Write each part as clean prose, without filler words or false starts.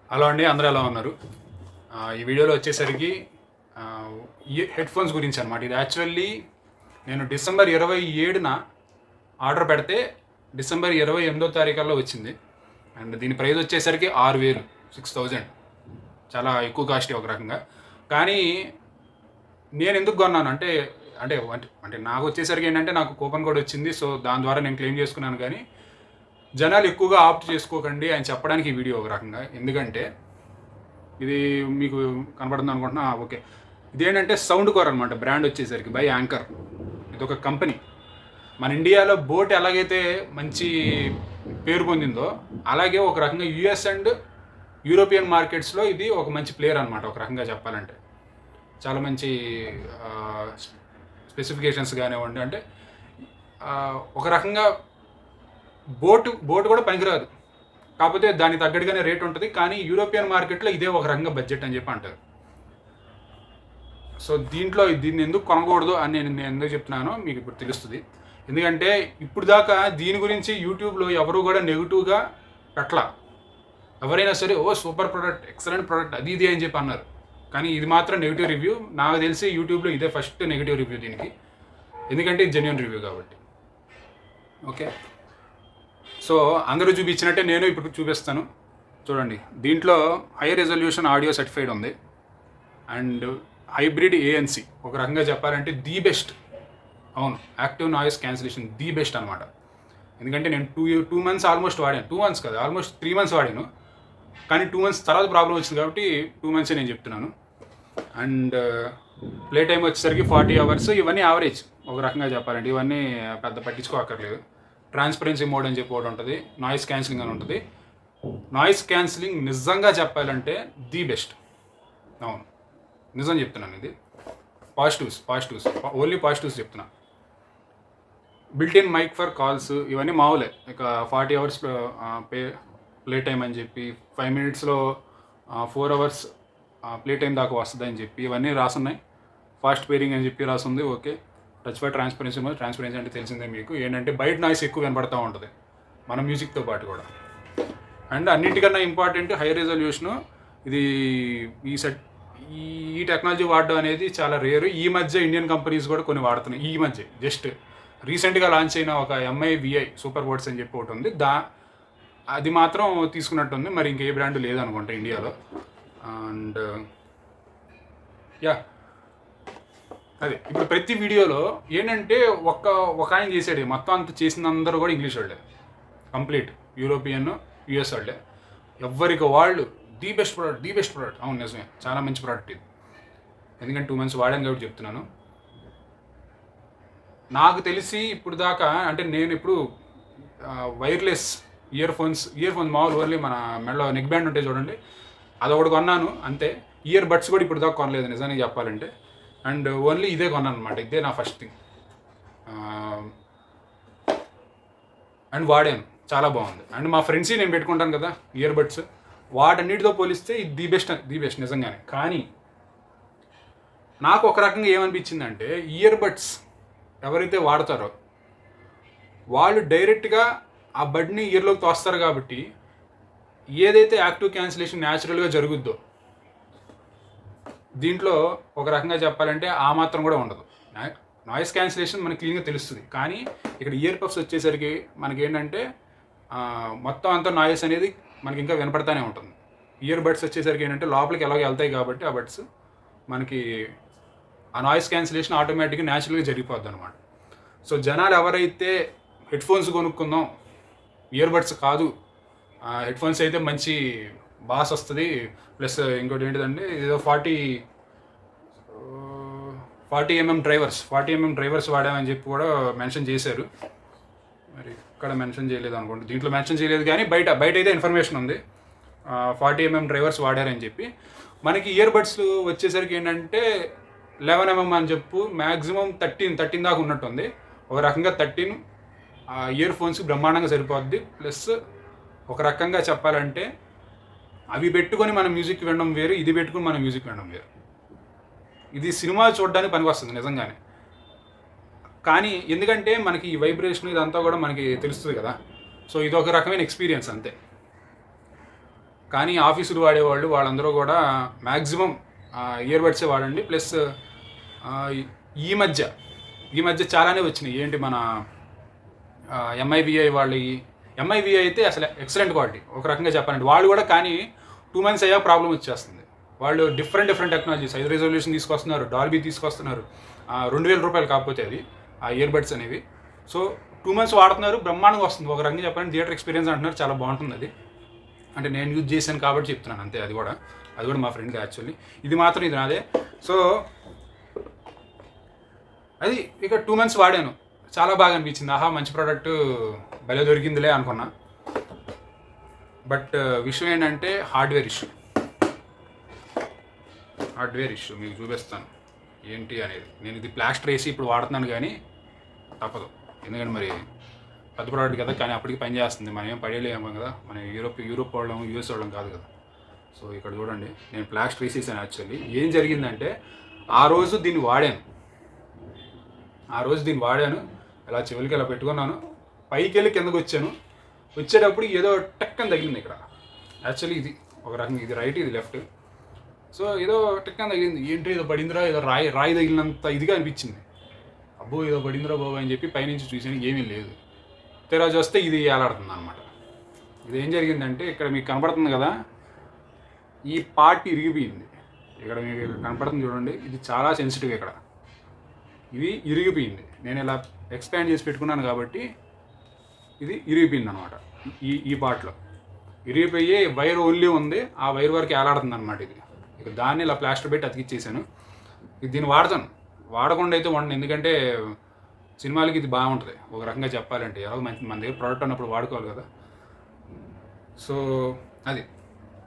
Hello అండి, అందరూ ఎలా ఉన్నారు? ఈ వీడియోలో వచ్చేసరికి ఈ హెడ్ ఫోన్స్ గురించి అనమాట. ఇది యాక్చువల్లీ నేను డిసెంబర్ 27న ఆర్డర్ పెడితే డిసెంబర్ 28వ తారీఖుల్లో వచ్చింది. అండ్ దీని ప్రైస్ వచ్చేసరికి 6,000, 6,000, చాలా ఎక్కువ కాస్ట్ ఒక రకంగా. కానీ నేను ఎందుకు కొన్నాను అంటే అంటే అంటే నాకు వచ్చేసరికి ఏంటంటే నాకు కూపన్ కోడ్ వచ్చింది. సో దాని ద్వారా నేను క్లెయిమ్ చేసుకున్నాను. కానీ జనాలు ఎక్కువగా ఆప్ట్ చేసుకోకండి అని చెప్పడానికి ఈ వీడియో ఒక రకంగా. ఎందుకంటే ఇది మీకు కనబడుతుంది అనుకుంటున్నా. ఓకే, ఇదేంటంటే సౌండ్ కోర్ అనమాట. బ్రాండ్ వచ్చేసరికి బై యాంకర్. ఇది ఒక కంపెనీ. మన ఇండియాలో బోట్ ఎలాగైతే మంచి పేరు పొందిందో అలాగే ఒక రకంగా యుఎస్ అండ్ యూరోపియన్ మార్కెట్స్లో ఇది ఒక మంచి ప్లేయర్ అనమాట. ఒక రకంగా చెప్పాలంటే చాలా మంచి స్పెసిఫికేషన్స్ కానివ్వండి. అంటే ఒక రకంగా బోట్ కూడా పనికిరాదు, కాకపోతే దానికి తగ్గట్టుగానే రేట్ ఉంటుంది. కానీ యూరోపియన్ మార్కెట్లో ఇదే ఒక రకంగా బడ్జెట్ అని చెప్పి అంటారు. సో దీన్ని ఎందుకు కొనకూడదు అని నేను ఎందుకు చెప్తున్నానో మీకు ఇప్పుడు తెలుస్తుంది. ఎందుకంటే ఇప్పుడు దాకా దీని గురించి యూట్యూబ్లో ఎవరు కూడా నెగిటివ్గా పెట్టలా. ఎవరైనా సరే సూపర్ ప్రోడక్ట్, ఎక్సలెంట్ ప్రోడక్ట్, అది ఇది అని చెప్పి అన్నారు. కానీ ఇది మాత్రం నెగిటివ్ రివ్యూ. నాకు తెలిసి యూట్యూబ్లో ఇదే ఫస్ట్ నెగిటివ్ రివ్యూ దీనికి. ఎందుకంటే ఇది జెన్యూన్ రివ్యూ కాబట్టి. ఓకే, సో అందరూ చూపించినట్టే నేను ఇప్పుడు చూపిస్తాను. చూడండి, దీంట్లో హై రెజల్యూషన్ ఆడియో సర్టిఫైడ్ ఉంది అండ్ హైబ్రిడ్ ANC. ఒక రకంగా చెప్పాలంటే ది బెస్ట్. అవును, active noise cancellation the best అనమాట. ఎందుకంటే నేను టూ మంత్స్ ఆల్మోస్ట్ వాడాను. 2 months కదా, ఆల్మోస్ట్ 3 months వాడాను. కానీ 2 months తర్వాత ప్రాబ్లం వచ్చింది కాబట్టి 2 months నేను చెప్తున్నాను. అండ్ ప్లే టైం వచ్చేసరికి 40 hours. ఇవన్నీ యావరేజ్ ఒక రకంగా చెప్పాలంటే. ఇవన్నీ పెద్ద పట్టించుకోక్కర్లేదు. ట్రాన్స్పరెన్సీ మోడ్ అని చెప్పి ఒకటి ఉంటుంది, నాయిస్ క్యాన్సిలింగ్ అని ఉంటుంది. నాయిస్ క్యాన్సిలింగ్ నిజంగా చెప్పాలంటే ది బెస్ట్. అవును, నిజం చెప్తున్నాను. ఇది పాజిటివ్స్ ఓన్లీ పాజిటివ్స్ చెప్తున్నా. Built in mic for calls ఇవన్నీ మామూలే. ఇక 40 hours ప్లే టైం అని చెప్పి 5 minutesలో 4 hours ప్లే టైం దాకా వస్తుంది అని చెప్పి ఇవన్నీ రాసున్నాయి. ఫాస్ట్ పేరింగ్ అని చెప్పి రాసుంది. ఓకే, టచ్ ఫర్ ట్రాన్స్పరెన్సీ అంటే తెలిసిందే మీకు. ఏంటంటే బయట నాయిస్ ఎక్కువ వినపడతా ఉంటుంది మన మ్యూజిక్తో పాటు కూడా. అండ్ అన్నింటికన్నా ఇంపార్టెంట్ హై రెజల్యూషను. ఇది ఈ టెక్నాలజీ వాడడం అనేది చాలా రేరు. ఈ మధ్య ఇండియన్ కంపెనీస్ కూడా కొన్ని వాడుతున్నాయి. ఈ మధ్య జస్ట్ రీసెంట్గా లాంచ్ అయిన ఒక MI-VI సూపర్ బోట్స్ అని చెప్పి ఒకటి ఉంది. అది మాత్రం తీసుకున్నట్టుంది. మరి ఇంకే బ్రాండ్ లేదనుకుంటా ఇండియాలో. అండ్ అదే ఇప్పుడు ప్రతి వీడియోలో ఏంటంటే ఒక ఆయన చేసాడు. మొత్తం అంత చేసిన అందరూ కూడా ఇంగ్లీష్ వాళ్ళే, కంప్లీట్ యూరోపియన్, US వాళ్ళే. ఎవరికి వాళ్ళు ది బెస్ట్ ప్రోడక్ట్. అవును, నిజమే, చాలా మంచి ప్రోడక్ట్ ఇది. ఎందుకంటే 2 months వాడాను కాబట్టి చెప్తున్నాను. నాకు తెలిసి ఇప్పుడు దాకా అంటే నేను ఇప్పుడు వైర్లెస్ ఇయర్ ఫోన్స్ మామూలు ఓన్లీ మన మెడలో నెక్ బ్యాండ్ ఉంటే చూడండి, అదొకటి కొన్నాను అంతే. ఇయర్ బడ్స్ కూడా ఇప్పుడు దాకా కొనలేదు నిజానికి చెప్పాలంటే. అండ్ ఓన్లీ ఇదే కొన్నాను అనమాట. ఇదే నా ఫస్ట్ థింగ్. అండ్ వాడాను, చాలా బాగుంది. అండ్ మా ఫ్రెండ్స్ నేను పెట్టుకుంటాను కదా ఇయర్ బడ్స్, వాటన్నిటితో పోలిస్తే ఇది ది బెస్ట్ నిజంగానే. కానీ నాకు ఒక రకంగా ఏమనిపించిందంటే ఇయర్ బడ్స్ ఎవరైతే వాడతారో వాళ్ళు డైరెక్ట్గా ఆ బడ్ని ఇయర్లోకి తోస్తారు కాబట్టి ఏదైతే యాక్టివ్ క్యాన్సిలేషన్ న్యాచురల్గా జరుగుద్దో దీంట్లో ఒక రకంగా చెప్పాలంటే ఆ మాత్రం కూడా ఉండదు. నాయిస్ క్యాన్సిలేషన్ మనకి క్లీన్గా తెలుస్తుంది. కానీ ఇక్కడ ఇయర్ పఫ్స్ వచ్చేసరికి మనకి ఏంటంటే మొత్తం అంతా నాయిస్ అనేది మనకి ఇంకా వినపడతానే ఉంటుంది. ఇయర్ బడ్స్ వచ్చేసరికి ఏంటంటే లోపలికి ఎలాగో వెళ్తాయి కాబట్టి ఆ బడ్స్ మనకి ఆ నాయిస్ క్యాన్సిలేషన్ ఆటోమేటిక్గా న్యాచురల్గా జరిగిపోద్ది అనమాట. సో జనాలు ఎవరైతే హెడ్ ఫోన్స్ కొనుక్కుందాం, ఇయర్ బడ్స్ కాదు, హెడ్ ఫోన్స్ అయితే మంచి బాస్ వస్తుంది, ప్లస్ ఇంకోటి ఏంటిదంటే ఏదో 40mm డ్రైవర్స్ వాడామని చెప్పి కూడా మెన్షన్ చేశారు. మరి ఇక్కడ మెన్షన్ చేయలేదు అనుకోండి, దీంట్లో మెన్షన్ చేయలేదు. కానీ బయట అయితే ఇన్ఫర్మేషన్ ఉంది 40mm డ్రైవర్స్ వాడారని చెప్పి. మనకి ఇయర్ బడ్స్ వచ్చేసరికి ఏంటంటే 11mm అని చెప్పు, మ్యాక్సిమం 13 దాకా ఉన్నట్టుంది. ఒక రకంగా 13 ఇయర్ ఫోన్స్కి బ్రహ్మాండంగా సరిపోద్ది. ప్లస్ ఒక రకంగా చెప్పాలంటే అవి పెట్టుకొని మనం మ్యూజిక్ వినడం వేరు, ఇది పెట్టుకుని మనం మ్యూజిక్ వినడం వేరు. ఇది సినిమా చూడడానికి పనికి వస్తుంది నిజంగానే. కానీ ఎందుకంటే మనకి ఈ వైబ్రేషన్ ఇదంతా కూడా మనకి తెలుస్తుంది కదా. సో ఇది ఒక రకమైన ఎక్స్పీరియన్స్ అంతే. కానీ ఆఫీసులు వాడేవాళ్ళు వాళ్ళందరూ కూడా మ్యాక్సిమం ఇయర్బడ్సే వాడండి. ప్లస్ ఈ మధ్య చాలానే వచ్చినాయి. ఏంటి మన ఎంఐవిఐ వాళ్ళవి, ఎంఐవిఐ అయితే అసలు ఎక్సలెంట్ క్వాలిటీ ఒక రకంగా చెప్పాలంటే. వాళ్ళు కూడా కానీ 2 months అయ్యా ప్రాబ్లం వచ్చేస్తుంది. వాళ్ళు డిఫరెంట్ టెక్నాలజీస్, 5 resolution తీసుకొస్తున్నారు, డాల్బీ తీసుకొస్తున్నారు. 2,000 రూపాయలు కాకపోతే అది ఆ ఇయర్బడ్స్ అనేవి. సో 2 months వాడుతున్నారు, బ్రహ్మాండంగా వస్తుంది. ఒక రకంగా చెప్పాలంటే థియేటర్ ఎక్స్పీరియన్స్ అంటున్నారు, చాలా బాగుంటుంది అది. అంటే నేను యూజ్ చేశాను కాబట్టి చెప్తున్నాను అంతే. అది కూడా మా ఫ్రెండ్ది యాక్చువల్లీ. ఇది మాత్రం ఇది నాదే. సో అది ఇక 2 months వాడాను, చాలా బాగా అనిపించింది. ఆహా మంచి ప్రోడక్ట్ భలే దొరికిందిలే అనుకున్నా. బట్ విషయం ఏంటంటే హార్డ్వేర్ ఇష్యూ మీకు చూపిస్తాను ఏంటి అనేది. నేను ఇది ప్లాస్టర్ వేసి ఇప్పుడు వాడుతున్నాను కానీ తప్పదు, ఎందుకంటే మరి పెద్ద ప్రోడక్ట్ కదా. కానీ అప్పటికి పని చేస్తుంది, మనం ఏం పడేలేము కదా, మనం యూరోప్ వాళ్ళం యూఎస్ వాళ్ళం కాదు కదా. సో ఇక్కడ చూడండి, నేను ప్లాస్టర్ వేసేసాను. యాక్చువల్లీ ఏం జరిగిందంటే ఆ రోజు దీన్ని వాడాను, ఇలా చెవులకి ఇలా పెట్టుకున్నాను, పైకి వెళ్ళి కిందకు వచ్చేటప్పుడు ఏదో టక్కని తగిలింది ఇక్కడ. యాక్చువల్లీ ఇది ఒక రకంగా, ఇది రైట్, ఇది లెఫ్ట్. సో ఏదో టక్కని తగిలింది. ఏంటో ఏదో పడిందిరా, ఏదో రాయి తగిలినంత ఇదిగా అనిపించింది. అబ్బో ఏదో పడిందిరా బాబు అని చెప్పి పైనుంచి చూసాను, ఏమీ లేదు. తెరాజు వస్తే ఇది ఏలాడుతుంది అనమాట. ఇది ఏం జరిగిందంటే ఇక్కడ మీకు కనపడుతుంది కదా, ఈ పార్ట్ ఇరిగిపోయింది. ఇక్కడ మీకు కనపడుతుంది చూడండి, ఇది చాలా సెన్సిటివ్. ఇక్కడ ఇది ఇరిగిపోయింది. నేను ఇలా ఎక్స్పాండ్ చేసి పెట్టుకున్నాను కాబట్టి ఇది ఇరిగిపోయింది అనమాట. ఈ పార్ట్లో ఇరిగిపోయి వైర్ ఓన్లీ ఉంది, ఆ వైర్ వరకు ఏలాడుతుంది అనమాట. ఇది ఇక దాన్ని ఇలా ప్లాస్టర్ పెట్టి అతికిచ్చేసాను. దీన్ని వాడకుండా అయితే వండను, ఎందుకంటే సినిమాలకి ఇది బాగుంటుంది ఒక రకంగా చెప్పాలంటే. ఎలాగో మన దగ్గర ప్రోడక్ట్ ఉన్నప్పుడు వాడుకోవాలి కదా.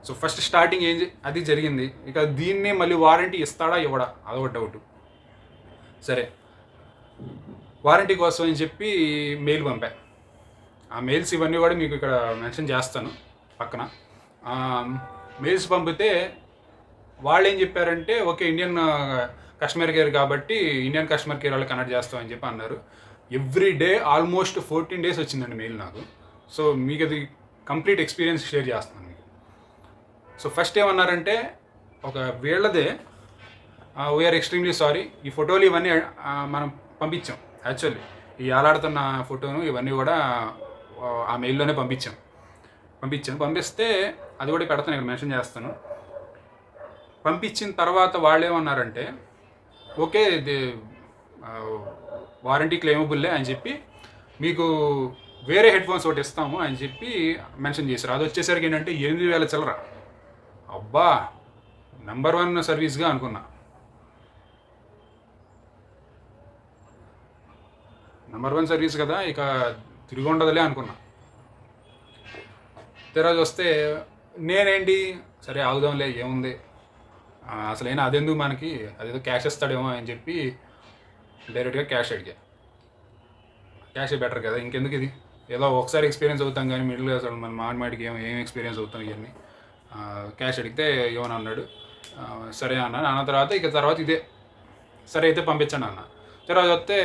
సో ఫస్ట్ స్టార్టింగ్ అది జరిగింది. ఇక దీన్ని మళ్ళీ వారంటీ ఇస్తాడా ఇవ్వడా అదొక డౌట్. సరే, వారంటీ కోసం అని చెప్పి మెయిల్ పంపా. ఆ మెయిల్స్ ఇవన్నీ కూడా మీకు ఇక్కడ మెన్షన్ చేస్తాను పక్కన. మెయిల్స్ పంపితే వాళ్ళు ఏం చెప్పారంటే, ఓకే ఇండియన్ కస్టమర్ కేర్ కాబట్టి ఇండియన్ కస్టమర్ కేర్ వాళ్ళు కనెక్ట్ చేస్తామని చెప్పి అన్నారు. ఎవ్రీ డే ఆల్మోస్ట్ 14 days వచ్చిందండి మెయిల్ నాకు. సో మీకు అది కంప్లీట్ ఎక్స్పీరియన్స్ షేర్ చేస్తున్నాను మీకు. సో ఫస్ట్ ఏమన్నారంటే, ఒక వీళ్ళదే వీఆర్ ఎక్స్ట్రీమ్లీ సారీ, ఈ ఫోటోలు ఇవన్నీ మనం పంపించాం. యాక్చువల్లీ ఈ ఆలాడుతున్న ఫోటోను ఇవన్నీ కూడా ఆ మెయిల్లోనే పంపిస్తే అది కూడా పెడతాను, ఇక్కడ మెన్షన్ చేస్తాను. పంపించిన తర్వాత వాళ్ళు ఏమన్నారంటే, ఓకే ఇది వారంటీ క్లెయిమబుల్లే అని చెప్పి మీకు వేరే హెడ్ ఫోన్స్ ఒకటి ఇస్తాము అని చెప్పి మెన్షన్ చేశారు. అది వచ్చేసరికి ఏంటంటే 8,000 చిల్లర. అబ్బా నెంబర్ 1 సర్వీస్గా అనుకున్నా. నెంబర్ 1 సర్వీస్ కదా, ఇక తిరిగి ఉండదులే అనుకున్నా. తెరాజు వస్తే నేనేంటి సరే ఆగుదాంలే ఏముంది, అసలైనా అదెందుకు మనకి, అదేదో క్యాష్ ఇస్తాడేమో అని చెప్పి డైరెక్ట్గా క్యాష్ అడిగా. క్యాష్ బెటర్ కదా, ఇంకెందుకు ఇది, ఏదో ఒకసారి ఎక్స్పీరియన్స్ అవుతాం కానీ మిడిల్ క్లాస్ మన మాడిమాడికి ఏం ఎక్స్పీరియన్స్ అవుతాం ఇవన్నీ. క్యాష్ అడిగితే ఏమని అన్నాడు, సరే అన్నాను. అన్న తర్వాత ఇదే సరే అయితే పంపించండి అన్న. తర్వాత వస్తే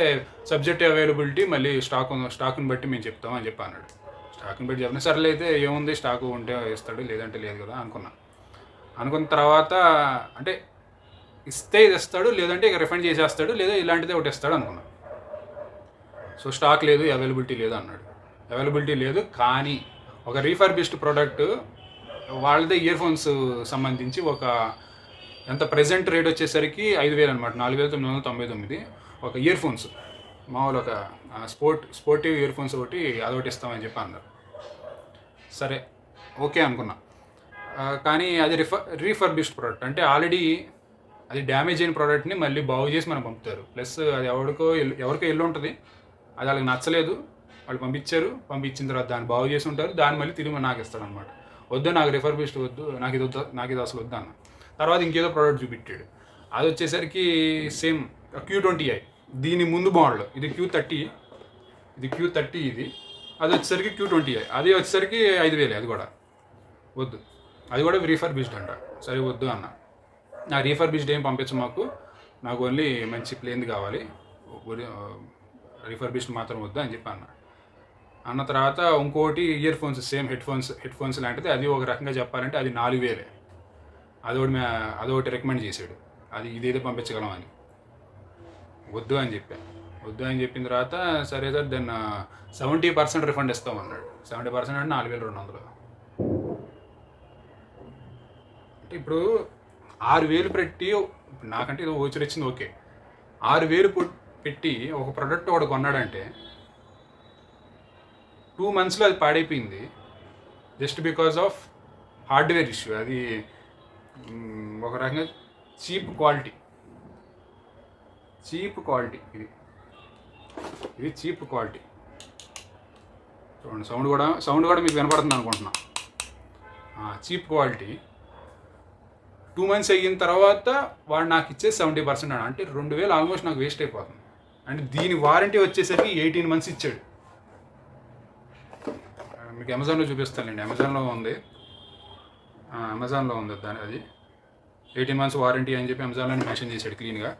సబ్జెక్ట్ అవైలబిలిటీ మళ్ళీ స్టాక్ని బట్టి మేము చెప్తాం అని చెప్పి అన్నాడు. స్టాక్ని బట్టి చెప్పిన సరేలే అయితే ఏముంది, స్టాక్ ఉంటే ఇస్తాడు లేదంటే లేదు కదా అనుకున్న తర్వాత అంటే ఇస్తే ఇది ఇస్తాడు, లేదంటే ఇక రిఫండ్ చేసేస్తాడు, లేదా ఇలాంటిదే ఒకటి ఇస్తాడు అనుకున్నాను. సో స్టాక్ లేదు, అవైలబిలిటీ లేదు అన్నాడు. అవైలబిలిటీ లేదు కానీ ఒక రీఫర్బిష్డ్ ప్రోడక్ట్ వాళ్ళదే ఇయర్ ఫోన్స్ సంబంధించి ఒక ఎంత ప్రెజెంట్ రేట్ వచ్చేసరికి 5,000 అనమాట, 4,999 ఒక ఇయర్ ఫోన్స్, మామూలు ఒక స్పోర్టివ్ ఇయర్ ఫోన్స్ అదొకటి ఇస్తామని చెప్పి అన్నారు. సరే ఓకే అనుకున్నా. కానీ అది రీఫర్బిష్డ్ ప్రోడక్ట్ అంటే ఆల్రెడీ అది డ్యామేజ్ అయిన ప్రోడక్ట్ని మళ్ళీ బాగు చేసి మనం పంపుతారు. ప్లస్ అది ఎవరికో వెళ్ళి ఉంటుంది, అది వాళ్ళకి నచ్చలేదు, వాళ్ళు పంపించిన తర్వాత దాన్ని బాగు చేసి ఉంటారు, దాన్ని మళ్ళీ తిరిగి నాకు ఇస్తాడు అనమాట. వద్దు నాకు రిఫర్బిష్డ్ వద్దు, నాకు ఇది అసలు వద్దు అన్న. తర్వాత ఇంకేదో ప్రోడక్ట్ చూపెట్టాడు. అది వచ్చేసరికి సేమ్ Q20i, దీని ముందు మోడల్ ఇది Q30, ఇది అది వచ్చేసరికి Q20i, అది వచ్చేసరికి 5,000. అది కూడా వద్దు, అది కూడా రీఫర్బిష్డ్ అంట. సరే వద్దు అన్న. నా రీఫర్బిష్డ్ ఏం పంపించు నాకు ఓన్లీ మంచి ప్లేన్ది కావాలి, రీఫర్బిష్డ్ మాత్రం వద్దు అని చెప్పి అన్న. అన్న తర్వాత ఇంకోటి ear phones same head phones లాంటిది, అది ఒక రకంగా చెప్పాలంటే అది 4000. అదొకటి రికమెండ్ చేశాడు, అది ఇదైతే పంపించగలం అని. వద్దు అని చెప్పిన తర్వాత సరే సార్ దెన్ 70% రిఫండ్ ఇస్తామన్నాడు. 70% అంటే 4200. అంటే ఇప్పుడు 6000 పెట్టి, నాకంటే ఏదో ఓచర్ వచ్చింది ఓకే, 6000 పెట్టి ఒక ప్రోడక్ట్ ఒకటి కొన్నాడంటే 2 monthsలో అది పాడైపోయింది just because of hardware issue. అది ఒక రకంగా చీప్ క్వాలిటీ ఇది చీప్ క్వాలిటీ. చూడండి, సౌండ్ కూడా మీకు వినపడుతుంది అనుకుంటున్నా. Cheap quality. 2 months అయిన తర్వాత వాడు నాకు ఇచ్చేసి 70% అంటే 2000 ఆల్మోస్ట్ నాకు వేస్ట్ అయిపోతుంది. అంటే దీని వారంటీ వచ్చేసరికి 18 months ఇచ్చాడు. మీకు అమెజాన్లో చూపిస్తానండి, అమెజాన్లో ఉంది అది 18 months వారంటీ అని చెప్పి అమెజాన్లోనే మెన్షన్ చేశాడు క్లీన్గా.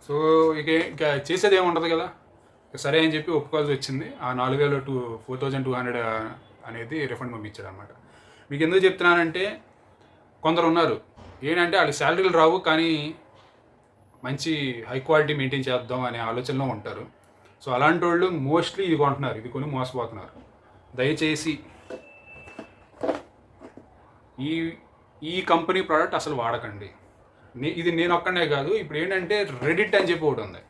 సో ఇంకా చేసేది ఏముండదు కదా, సరే అని చెప్పి ఒప్పుకోవాల్సి వచ్చింది. ఆ 4000 to 4200 అనేది రిఫండ్ పంపించాడు అనమాట. మీకు ఎందుకు చెప్తున్నానంటే, కొందరు ఉన్నారు ఏంటంటే వాళ్ళకి శాలరీలు రావు కానీ మంచి హై క్వాలిటీ మెయింటైన్ చేద్దాం అనే ఆలోచనలో ఉంటారు. సో అలాంటి వాళ్ళు మోస్ట్లీ ఇది కొంటున్నారు, ఇది కొని మోసపోతున్నారు. దయచేసి ఈ కంపెనీ ప్రోడక్ట్ అసలు వాడకండి. ఇది నేను ఒక్కనే కాదు, ఇప్పుడు ఏంటంటే రెడిట్ అని చెప్పి ఒకటి ఉంది.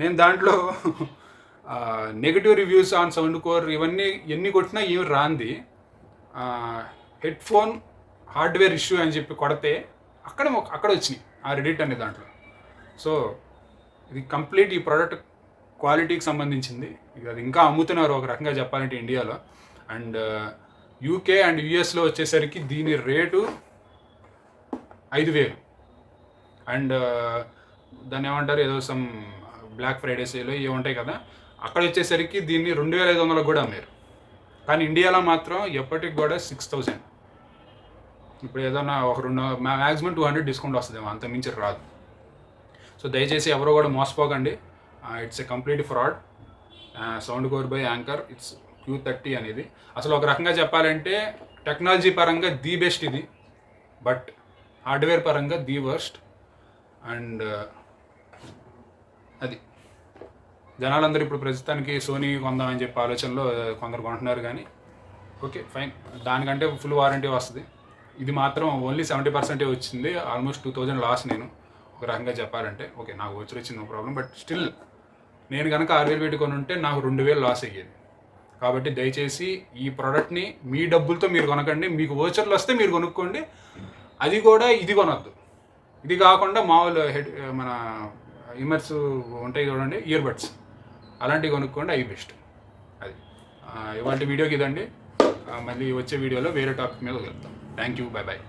నేను దాంట్లో negative reviews on sound core ఇవన్నీ ఎన్ని కొట్టినా ఏమి రాంది. హెడ్ ఫోన్ హార్డ్వేర్ ఇష్యూ అని చెప్పి కొడితే అక్కడ వచ్చినాయి ఆ రెడిట్ అనే దాంట్లో. సో ఇది కంప్లీట్ ఈ ప్రోడక్ట్ క్వాలిటీకి సంబంధించింది. అది ఇంకా అమ్ముతున్నారు ఒక రకంగా చెప్పాలంటే ఇండియాలో. అండ్ యూకే అండ్ యూఎస్లో వచ్చేసరికి దీని రేటు 5000. అండ్ దాన్ని ఏమంటారు, ఏదో సమ్ బ్లాక్ ఫ్రైడే సేలో ఇవి ఉంటాయి కదా, అక్కడ వచ్చేసరికి దీన్ని 2500 కూడా అమ్మారు. కానీ ఇండియాలో మాత్రం ఎప్పటికి కూడా 6000. ఇప్పుడు ఏదైనా ఒక మ్యాక్సిమం 200 డిస్కౌంట్ వస్తుందేమో, అంత మించి రాదు. సో దయచేసి ఎవరో కూడా మోసపోకండి. It's a complete fraud. Soundcore by Anker, it's Q30 అనేది అసలు ఒక రకంగా చెప్పాలంటే టెక్నాలజీ పరంగా ది బెస్ట్ ఇది, బట్ హార్డ్వేర్ పరంగా ది వర్స్ట్. అండ్ అది జనాలందరూ ఇప్పుడు ప్రస్తుతానికి సోనీ కొందామని చెప్పి ఆలోచనలో కొందరు కొంటున్నారు. కానీ ఓకే ఫైన్, దానికంటే ఫుల్ వారంటీ వస్తుంది. ఇది మాత్రం ఓన్లీ 70% వచ్చింది. ఆల్మోస్ట్ 2000 లాస్ నేను ఒక రకంగా చెప్పాలంటే. ఓకే, నాకు వచ్చింది నో ప్రాబ్లం, బట్ స్టిల్ నేను కనుక 6000 పెట్టి కొని ఉంటే నాకు 2000 లాస్ అయ్యేది. కాబట్టి దయచేసి ఈ ప్రోడక్ట్ని మీ డబ్బులతో మీరు కొనకండి. మీకు ఓచర్లు వస్తే మీరు కొనుక్కోండి, అది కూడా ఇది కొనొద్దు. ఇది కాకుండా మామూలు మన ఇమర్స్ ఉంటాయి చూడండి, ఇయర్ బడ్స్, అలాంటివి కొనుక్కోండి, అవి బెస్ట్. అది ఇవాళ వీడియోకి ఇదండి. మళ్ళీ వచ్చే వీడియోలో వేరే టాపిక్ మీద వెళ్తాం. Thank you, bye bye.